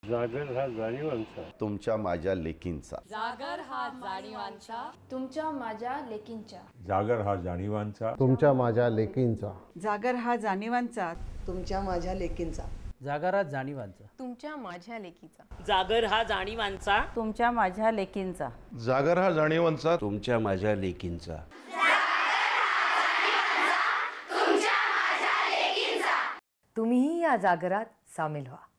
जागर हा जाणीवांचा तुमच्या माझ्या लेकींचा. जागर हा जाणीवांचा तुमच्या माझ्या लेकींच्या. जागर हा जाणीवांचा तुमच्या माझ्या लेकींचा. जागर हा जाणीवांचा तुमच्या माझ्या लेकींचा. जागर हा जाणीवांचा तुमच्या माझ्या लेकीचा. जागर हा जाणीवांचा तुमच्या माझ्या लेकींचा. जागर हा जाणीवांचा तुमच्या माझ्या लेकींचा. तुम्हीही या जागरात सामील व्हा.